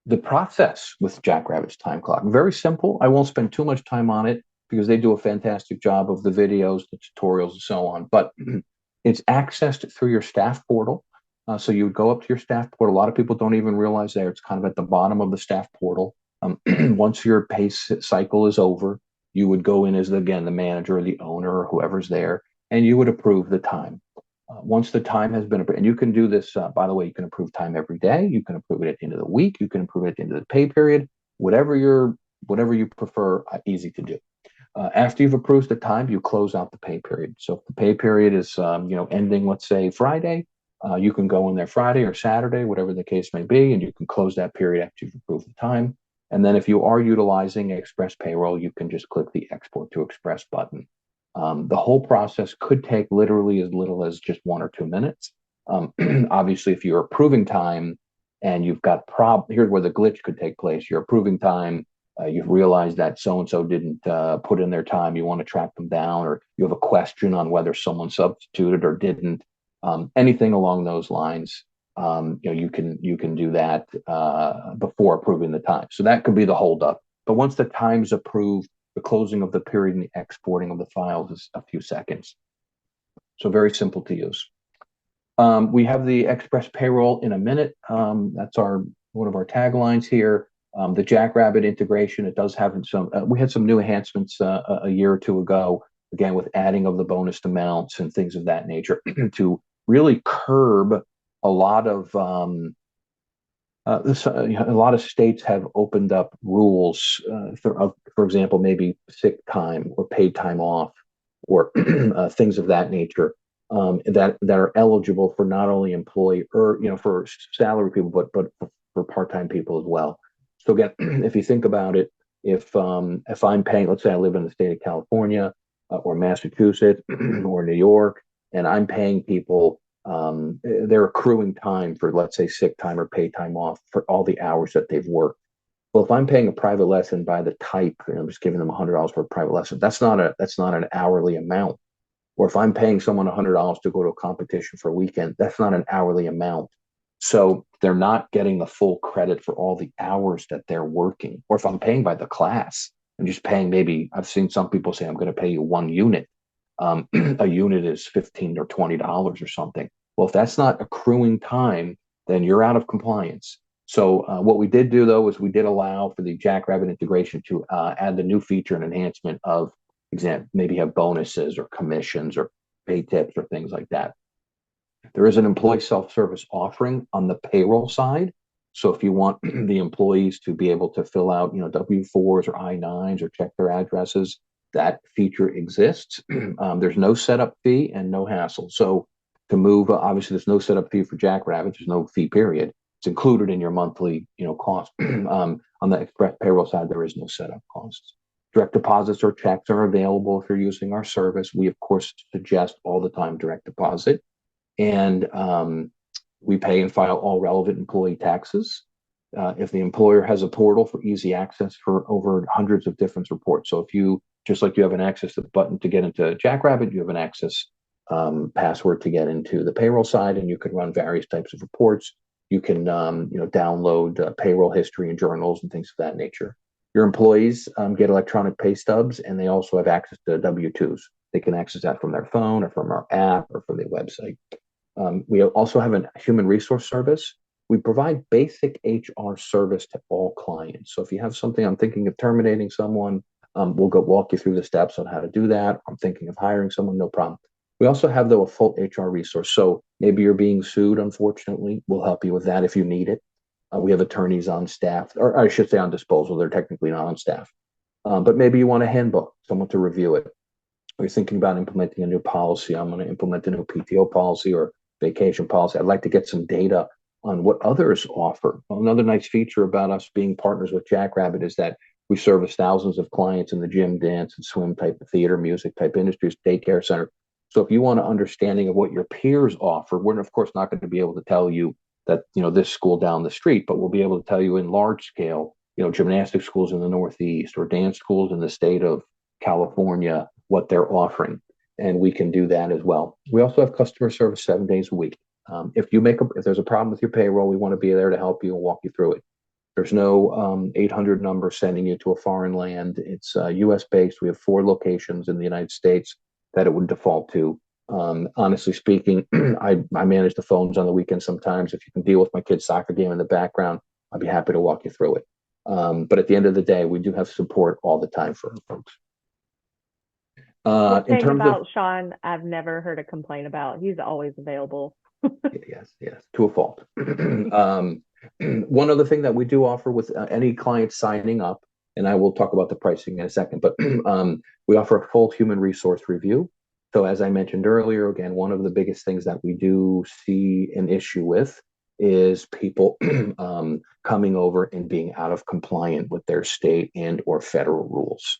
The process with Jackrabbit's Time Clock, very simple. I won't spend too much time on it because they do a fantastic job of the videos, the tutorials, and so on. But it's accessed through your staff portal. So you would go up to your staff portal. A lot of people don't even realize there. It's kind of at the bottom of the staff portal. Once your pay cycle is over, you would go in as, again, the manager or the owner or whoever's there, and you would approve the time. Once the time has been approved, and you can do this, by the way, you can approve time every day. You can approve it at the end of the week. You can approve it at the end of the pay period. Whatever you prefer, easy to do. After you've approved the time, you close out the pay period. So if the pay period is ending, let's say Friday, you can go in there Friday or Saturday, whatever the case may be, and you can close that period after you've approved the time. And then if you are utilizing Express Payroll, you can just click the Export to Express button. The whole process could take literally as little as just 1 or 2 minutes. Obviously, if you're approving time and you've got here's where the glitch could take place. You're approving time, you've realized that so-and-so didn't put in their time, you want to track them down, or you have a question on whether someone substituted or didn't, anything along those lines, you can do that before approving the time. So that could be the holdup. But once the time's approved, the closing of the period and the exporting of the files is a few seconds. So very simple to use. We have the Express Payroll in a minute. That's one of our taglines here. The Jackrabbit integration, it does have we had some new enhancements a year or two ago, again, with adding of the bonus amounts and things of that nature to really curb a lot of a lot of states have opened up rules, for example, maybe sick time or paid time off or things of that nature, that are eligible for not only employee or for salary people, but for part-time people as well. So again, if you think about it, if I'm paying, let's say I live in the state of California or Massachusetts or New York, and I'm paying people, they're accruing time for, let's say, sick time or paid time off for all the hours that they've worked. Well, if I'm paying a private lesson by the type, and I'm just giving them $100 for a private lesson, that's not an hourly amount. Or if I'm paying someone $100 to go to a competition for a weekend, that's not an hourly amount. So they're not getting the full credit for all the hours that they're working. Or if I'm paying by the class, I'm just paying, maybe I've seen some people say I'm going to pay you 1 unit. A unit is $15 or $20 or something. Well, if that's not accruing time, then you're out of compliance. So what we did do, though, is we did allow for the Jackrabbit integration to add the new feature and enhancement of, maybe have bonuses or commissions or pay tips or things like that. There is an employee self-service offering on the payroll side. So if you want the employees to be able to fill out, W-4s or I-9s or check their addresses, that feature exists. There's no setup fee and no hassle. So to move, obviously, there's no setup fee for Jackrabbit. There's no fee period. It's included in your monthly, cost. On the Express Payroll side, there is no setup costs. Direct deposits or checks are available if you're using our service. We, of course, suggest all the time direct deposit. and we pay and file all relevant employee taxes. If the employer has a portal for easy access for over hundreds of different reports. So if you, just like you have an access button to get into Jackrabbit, you have an access password to get into the payroll side, and you can run various types of reports. You can download payroll history and journals and things of that nature. Your employees get electronic pay stubs, and they also have access to W-2s. They can access that from their phone or from our app or from the website. We also have a human resource service. We provide basic HR service to all clients. So if you have something, I'm thinking of terminating someone, we'll go walk you through the steps on how to do that. I'm thinking of hiring someone, no problem. We also have, though, a full HR resource. So maybe you're being sued, unfortunately. We'll help you with that if you need it. We have attorneys on staff, or I should say on disposal. They're technically not on staff. But maybe you want a handbook, someone to review it. You're thinking about implementing a new policy. I'm going to implement a new PTO policy or vacation policy. I'd like to get some data on what others offer. Another nice feature about us being partners with Jackrabbit is that we service thousands of clients in the gym, dance, and swim type of theater, music type industries, daycare center. So if you want an understanding of what your peers offer, we're of course not going to be able to tell you that, this school down the street, but we'll be able to tell you in large scale, gymnastic schools in the Northeast or dance schools in the state of California, what they're offering. And we can do that as well. We also have customer service 7 days a week. If there's a problem with your payroll, we want to be there to help you and walk you through it. There's no 800 number sending you to a foreign land. It's U.S. based. We have 4 locations in the United States that it would default to. Honestly speaking, I manage the phones on the weekend sometimes. If you can deal with my kid's soccer game in the background, I'd be happy to walk you through it. But at the end of the day, we do have support all the time for folks. One In thing terms of about Sean, I've never heard a complaint about. He's always available. yes, to a fault. One other thing that we do offer with any client signing up, and I will talk about the pricing in a second, but we offer a full human resource review. So as I mentioned earlier, again, one of the biggest things that we do see an issue with is people coming over and being out of compliant with their state and or federal rules.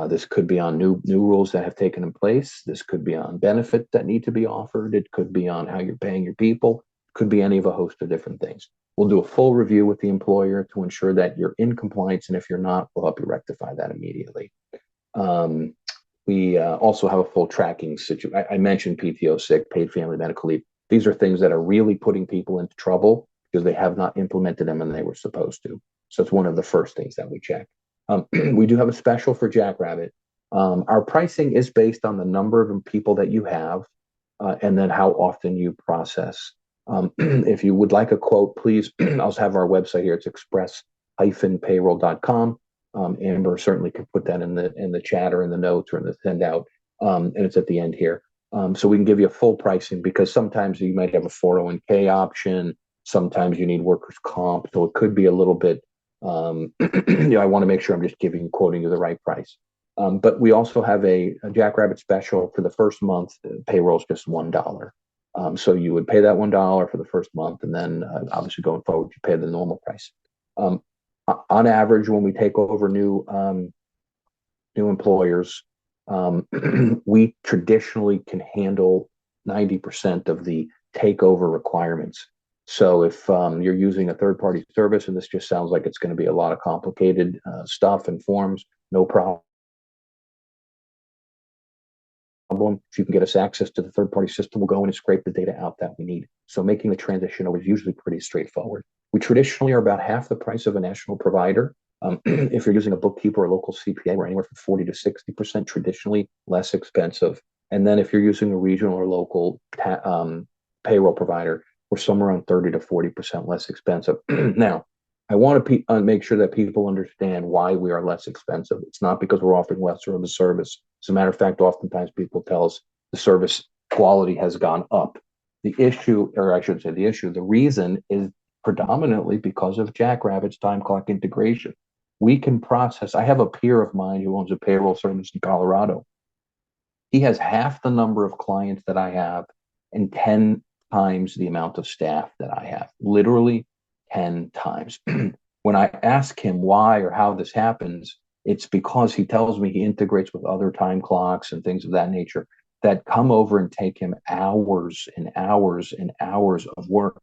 This could be on new rules that have taken in place. This could be on benefits that need to be offered. It could be on how you're paying your people. It could be any of a host of different things. We'll do a full review with the employer to ensure that you're in compliance, and if you're not, we'll help you rectify that immediately. We also have a full tracking situation. I mentioned PTO, sick, paid family medical leave. These are things that are really putting people into trouble because they have not implemented them and they were supposed to. So it's one of the first things that we check. We do have a special for Jackrabbit. Our pricing is based on the number of people that you have and then how often you process. If you would like a quote, please, I'll have our website here. It's express-payroll.com. Amber certainly could put that in the chat or in the notes or in the send out. And it's at the end here. So we can give you a full pricing because sometimes you might have a 401k option. Sometimes you need workers' comp. So it could be a little bit I want to make sure I'm just quoting you the right price. But we also have a Jackrabbit special for the first month. Payroll is just $1. So you would pay that $1 for the first month, and then obviously going forward, you pay the normal price. On average, when we take over new employers, we traditionally can handle 90% of the takeover requirements. So if you're using a third-party service, and this just sounds like it's going to be a lot of complicated stuff and forms, no problem. If you can get us access to the third-party system, we'll go in and scrape the data out that we need. So making the transition over is usually pretty straightforward. We traditionally are about half the price of a national provider. If you're using a bookkeeper or a local CPA, we're anywhere from 40 to 60% traditionally less expensive. And then if you're using a regional or local payroll provider, we're somewhere around 30 to 40% less expensive. Now, I want to make sure that people understand why we are less expensive. It's not because we're offering lesser of a service. As a matter of fact, oftentimes people tell us the service quality has gone up. The reason is predominantly because of Jackrabbit's time clock integration. We can process. I have a peer of mine who owns a payroll service in Colorado. He has half the number of clients that I have and 10 times the amount of staff that I have, literally 10 times. When I ask him why or how this happens, it's because he tells me he integrates with other time clocks and things of that nature. that come over and take him hours and hours and hours of work.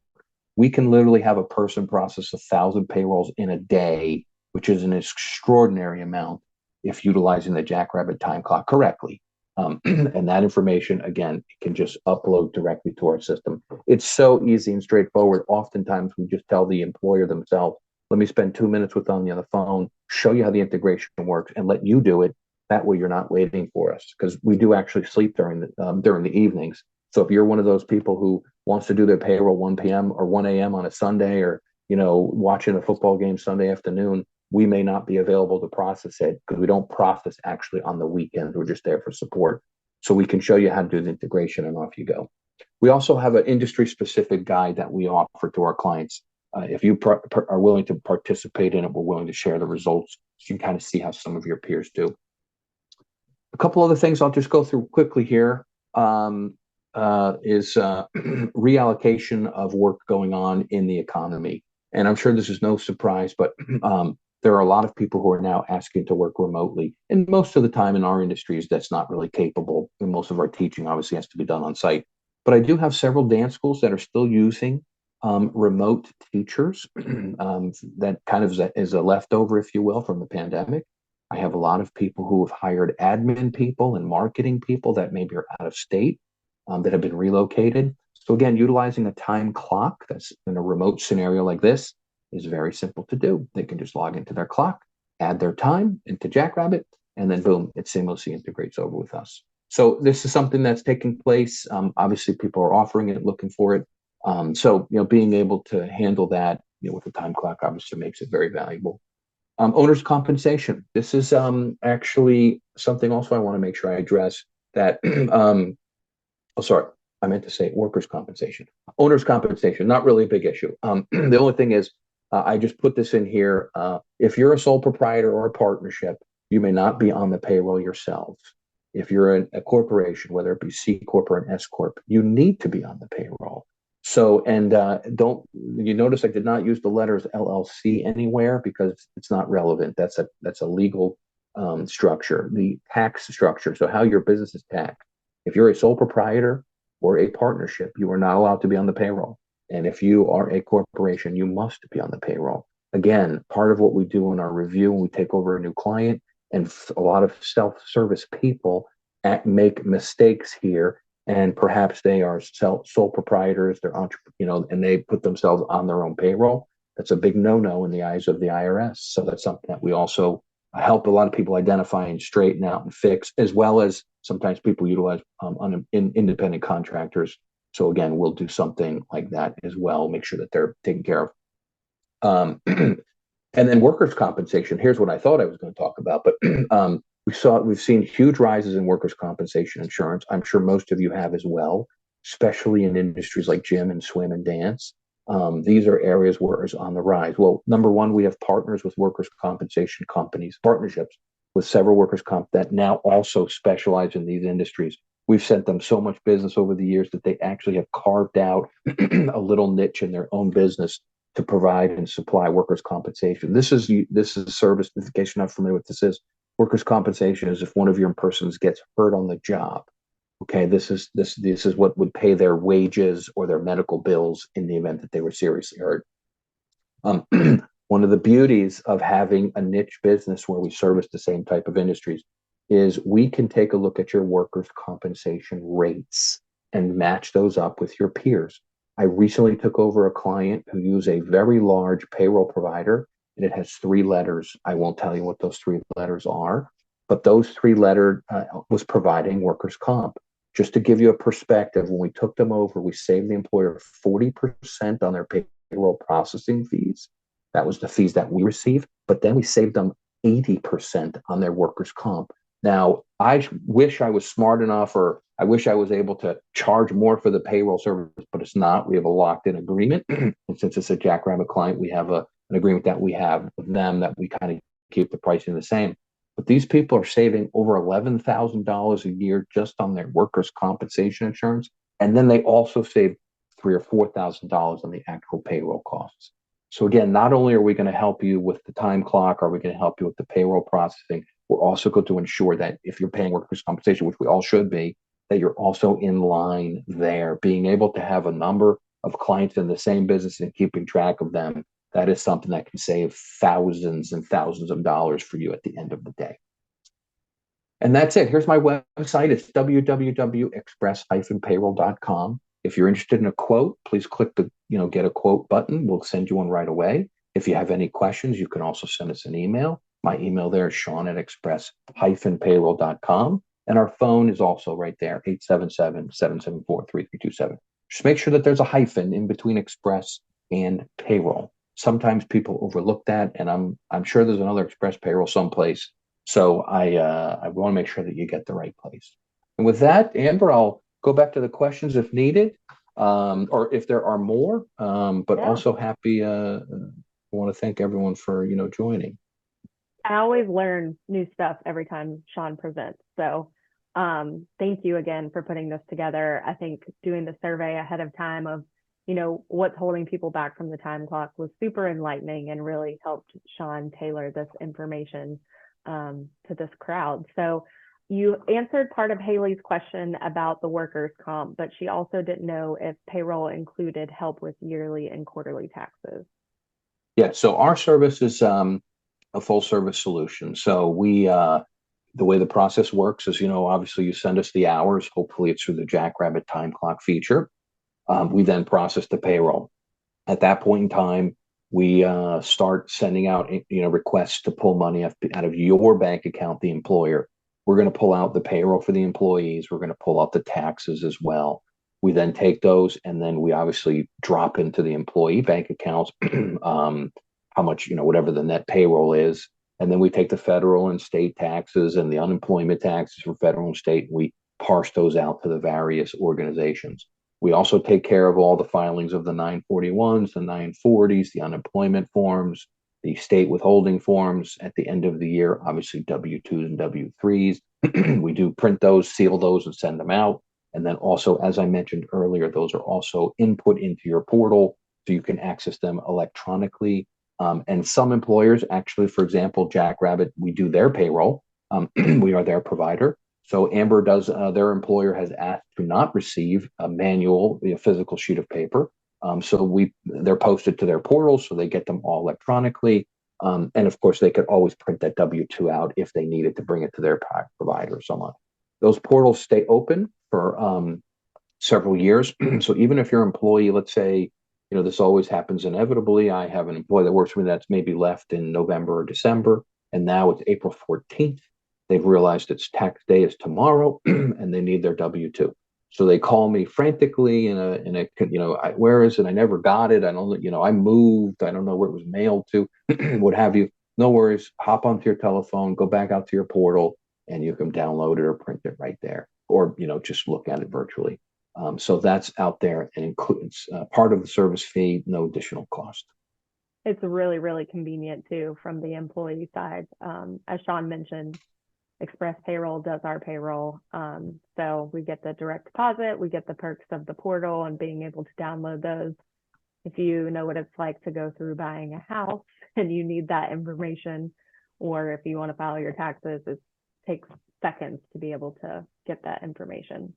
We can literally have a person process 1,000 payrolls in a day, which is an extraordinary amount if utilizing the Jackrabbit Time Clock correctly. And that information, again, can just upload directly to our system. It's so easy and straightforward. Oftentimes, we just tell the employer themselves, let me spend 2 minutes with you on the phone, show you how the integration works, and let you do it. That way, you're not waiting for us, because we do actually sleep during the evenings. So if you're one of those people who wants to do their payroll 1 p.m. or 1 a.m. on a Sunday, or watching a football game Sunday afternoon, we may not be available to process it, because we don't process actually on the weekends. We're just there for support. So we can show you how to do the integration, and off you go. We also have an industry specific guide that we offer to our clients. If you are willing to participate in it, we're willing to share the results, so you can kind of see how some of your peers do. A couple other things I'll just go through quickly here. Is reallocation of work going on in the economy. And I'm sure this is no surprise, but there are a lot of people who are now asking to work remotely. And most of the time in our industries, that's not really capable. And most of our teaching obviously has to be done on site. But I do have several dance schools that are still using remote teachers. That kind of is a leftover, if you will, from the pandemic. I have a lot of people who have hired admin people and marketing people that maybe are out of state, that have been relocated. So again, utilizing a time clock that's in a remote scenario like this is very simple to do. They can just log into their clock, add their time into Jackrabbit, and then boom, it seamlessly integrates over with us. So this is something that's taking place. Obviously, people are offering it, looking for it. So being able to handle that with a time clock obviously makes it very valuable. Owner's compensation. This is actually something also I want to make sure I address that. Oh, sorry. I meant to say workers' compensation. Owner's compensation, not really a big issue. The only thing is, I just put this in here. If you're a sole proprietor or a partnership, you may not be on the payroll yourselves. If you're a corporation, whether it be C Corp or an S Corp, you need to be on the payroll. So, and don't you notice I did not use the letters LLC anywhere, because it's not relevant. That's a legal structure, the tax structure. So how your business is taxed. If you're a sole proprietor or a partnership, you are not allowed to be on the payroll. And if you are a corporation, you must be on the payroll. Again, part of what we do in our review when we take over a new client, and a lot of self-service people make mistakes here, and perhaps they are sole proprietors, they're and they put themselves on their own payroll. That's a big no-no in the eyes of the IRS. So that's something that we also help a lot of people identify and straighten out and fix, as well as sometimes people utilize independent contractors. So again, we'll do something like that as well, make sure that they're taken care of. And then workers' compensation. Here's what I thought I was going to talk about, but we've seen huge rises in workers' compensation insurance. I'm sure most of you have as well, especially in industries like gym and swim and dance. These are areas where it's on the rise. Well, number one, we have partners with workers' compensation companies, partnerships with several workers' comp that now also specialize in these industries. We've sent them so much business over the years that they actually have carved out a little niche in their own business to provide and supply workers' compensation. This is service. In case you're not familiar with this is, workers' compensation is if one of your persons gets hurt on the job. Okay, this is what would pay their wages or their medical bills in the event that they were seriously hurt. One of the beauties of having a niche business where we service the same type of industries is we can take a look at your workers' compensation rates and match those up with your peers. I recently took over a client who used a very large payroll provider, and it has 3 letters. I won't tell you what those 3 letters are, but those 3 letters was providing workers' comp. Just to give you a perspective, when we took them over, we saved the employer 40% on their payroll processing fees. That was the fees that we received, but then we saved them 80% on their workers' comp. Now, I wish I was smart enough, or I wish I was able to charge more for the payroll service, but it's not. We have a locked-in agreement. And since it's a Jackrabbit client, we have an agreement that we have with them that we kind of keep the pricing the same. But these people are saving over $11,000 a year just on their workers' compensation insurance. And then they also save $3,000 or $4,000 on the actual payroll costs. So again, not only are we going to help you with the time clock, are we going to help you with the payroll processing, we're also going to ensure that if you're paying workers' compensation, which we all should be, that you're also in line there. Being able to have a number of clients in the same business and keeping track of them, that is something that can save thousands and thousands of dollars for you at the end of the day. And that's it. Here's my website. It's www.express-payroll.com. If you're interested in a quote, please click the get a quote button. We'll send you one right away. If you have any questions, you can also send us an email. My email there is sean@express-payroll.com. And our phone is also right there, 877-774-3327. Just make sure that there's a hyphen in between Express and Payroll. Sometimes people overlook that, and I'm sure there's another Express Payroll someplace. So I want to make sure that you get the right place. And with that, Amber, I'll go back to the questions if needed, or if there are more. But Yeah. also happy. I want to thank everyone for joining. I always learn new stuff every time Sean presents. So thank you again for putting this together. I think doing the survey ahead of time of, what's holding people back from the time clock was super enlightening and really helped Sean tailor this information to this crowd. So you answered part of Haley's question about the workers' comp, but she also didn't know if payroll included help with yearly and quarterly taxes. Yeah, so our service is a full service solution. So we the way the process works is, obviously you send us the hours. Hopefully it's through the Jackrabbit Time Clock feature. We then process the payroll. At that point in time, we start sending out requests to pull money out of your bank account, the employer. We're going to pull out the payroll for the employees. We're going to pull out the taxes as well. We then take those and then we obviously drop into the employee bank accounts how much, whatever the net payroll is. And then we take the federal and state taxes and the unemployment taxes for federal and state. And we parse those out to the various organizations. We also take care of all the filings of the 941s, the 940s, the unemployment forms, the state withholding forms at the end of the year, obviously W-2s and W-3s. We do print those, seal those, and send them out. And then also, as I mentioned earlier, those are also input into your portal so you can access them electronically. And some employers actually, for example, Jackrabbit, we do their payroll. We are their provider. So Amber does, their employer has asked to not receive a manual, physical sheet of paper. So they're posted to their portal, so they get them all electronically. And of course, they could always print that W-2 out if they needed to bring it to their provider or someone. Those portals stay open for several years. So even if your employee, let's say, this always happens inevitably. I have an employee that works for me that's maybe left in November or December, and now it's April 14th. They've realized it's tax day is tomorrow, and they need their W-2. So they call me frantically where is it? I never got it. I don't, I moved. I don't know where it was mailed to, what have you. No worries. Hop onto your telephone, go back out to your portal, and you can download it or print it right there, or just look at it virtually. So that's out there and includes part of the service fee, no additional cost. It's really, really convenient too from the employee side. As Sean mentioned, Express Payroll does our payroll. So we get the direct deposit, we get the perks of the portal and being able to download those. If you know what it's like to go through buying a house and you need that information, or if you want to file your taxes, it takes seconds to be able to get that information.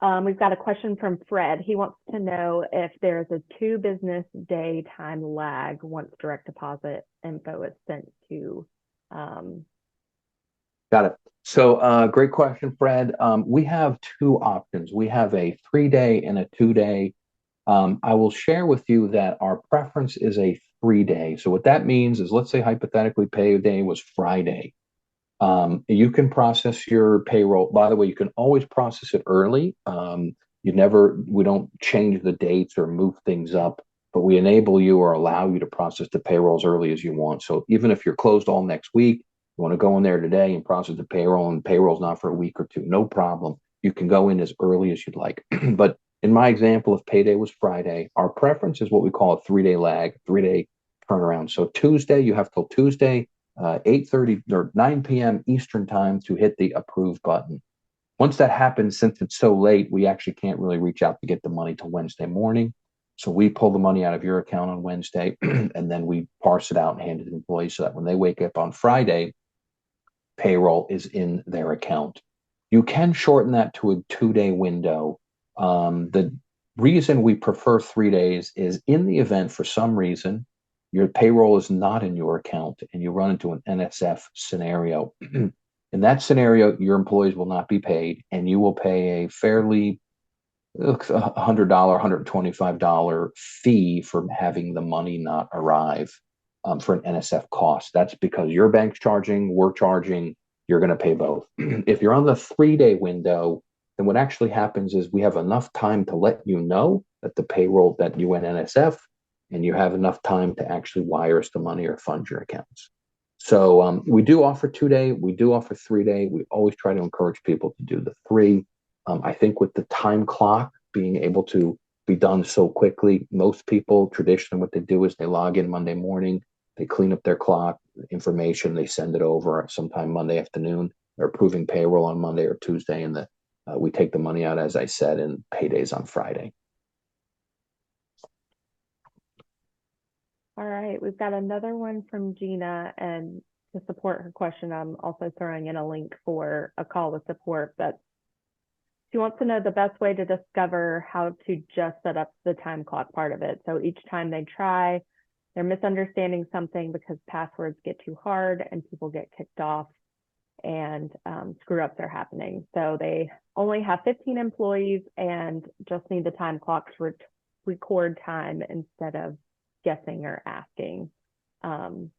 We've got a question from Fred. He wants to know if there's a 2 business day time lag once direct deposit info is sent to. Got it. So great question, Fred. We have 2 options. We have a 3-day and a 2-day. I will share with you that our preference is a 3-day. So what that means is, let's say hypothetically payday was Friday. You can process your payroll. By the way, you can always process it early. We don't change the dates or move things up, but we enable you or allow you to process the payroll as early as you want. So even if you're closed all next week, you want to go in there today and process the payroll, and payroll's not for a week or 2, no problem. You can go in as early as you'd like. But in my example, if payday was Friday, our preference is what we call a 3-day lag, 3-day turnaround. So Tuesday, you have till Tuesday, 8:30 or 9 p.m. Eastern time to hit the approve button. Once that happens, since it's so late, we actually can't really reach out to get the money till Wednesday morning. So we pull the money out of your account on Wednesday, and then we parse it out and hand it to the employees so that when they wake up on Friday, payroll is in their account. You can shorten that to a 2-day window. The reason we prefer 3 days is in the event for some reason your payroll is not in your account and you run into an NSF scenario. In that scenario, your employees will not be paid and you will pay a fairly $100, $125 fee for having the money not arrive for an NSF cost. That's because your bank's charging, we're charging, you're going to pay both. If you're on the 3-day window, then what actually happens is we have enough time to let you know that the payroll that you went NSF, and you have enough time to actually wire us the money or fund your accounts. So we do offer 2-day, we do offer 3-day. We always try to encourage people to do the three. I think with the time clock being able to be done so quickly, most people traditionally what they do is they log in Monday morning, they clean up their clock information, they send it over sometime Monday afternoon. They're approving payroll on Monday or Tuesday, and we take the money out, as I said, and paydays on Friday. All right, we've got another one from Gina, and to support her question, I'm also throwing in a link for a call with support, but she wants to know the best way to discover how to just set up the time clock part of it. So each time they try, they're misunderstanding something because passwords get too hard and people get kicked off and screw ups are happening. So they only have 15 employees and just need the time clock to record time instead of guessing or asking. Got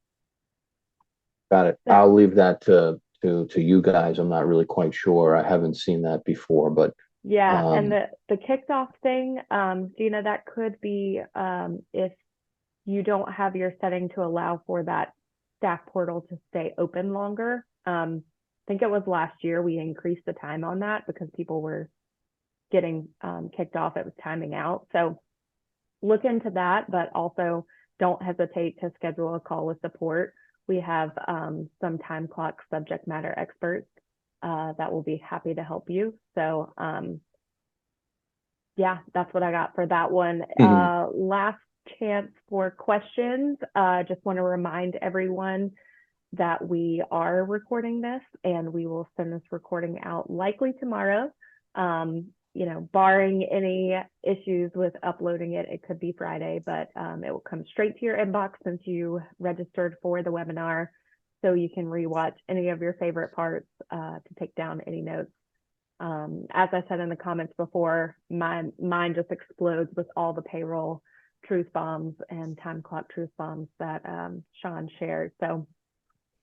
it. I'll leave that to you guys. I'm not really quite sure. I haven't seen that before, but yeah, and the kicked off thing, Gina, that could be if you don't have your setting to allow for that staff portal to stay open longer. I think it was last year we increased the time on that because people were getting kicked off. It was timing out. So look into that, but also don't hesitate to schedule a call with support. We have some time clock subject matter experts that will be happy to help you. So yeah, that's what I got for that one. Last chance for questions. Just want to remind everyone that we are recording this and we will send this recording out likely tomorrow. You know, barring any issues with uploading it, it could be Friday, but it will come straight to your inbox since you registered for the webinar. So you can rewatch any of your favorite parts to take down any notes. As I said in the comments before, my mind just explodes with all the payroll truth bombs and time clock truth bombs that Sean shared. So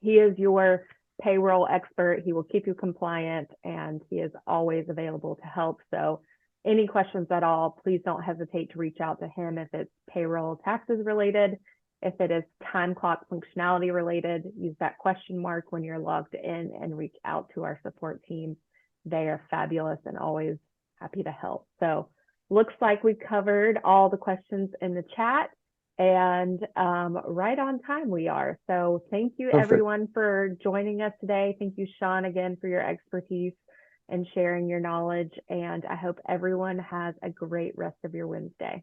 he is your payroll expert. He will keep you compliant and he is always available to help. So any questions at all, please don't hesitate to reach out to him if it's payroll taxes related. If it is time clock functionality related, use that question mark when you're logged in and reach out to our support team. They are fabulous and always happy to help. So looks like we covered all the questions in the chat. And right on time we are. So thank you everyone for joining us today. Thank you, Sean, again for your expertise and sharing your knowledge. And I hope everyone has a great rest of your Wednesday.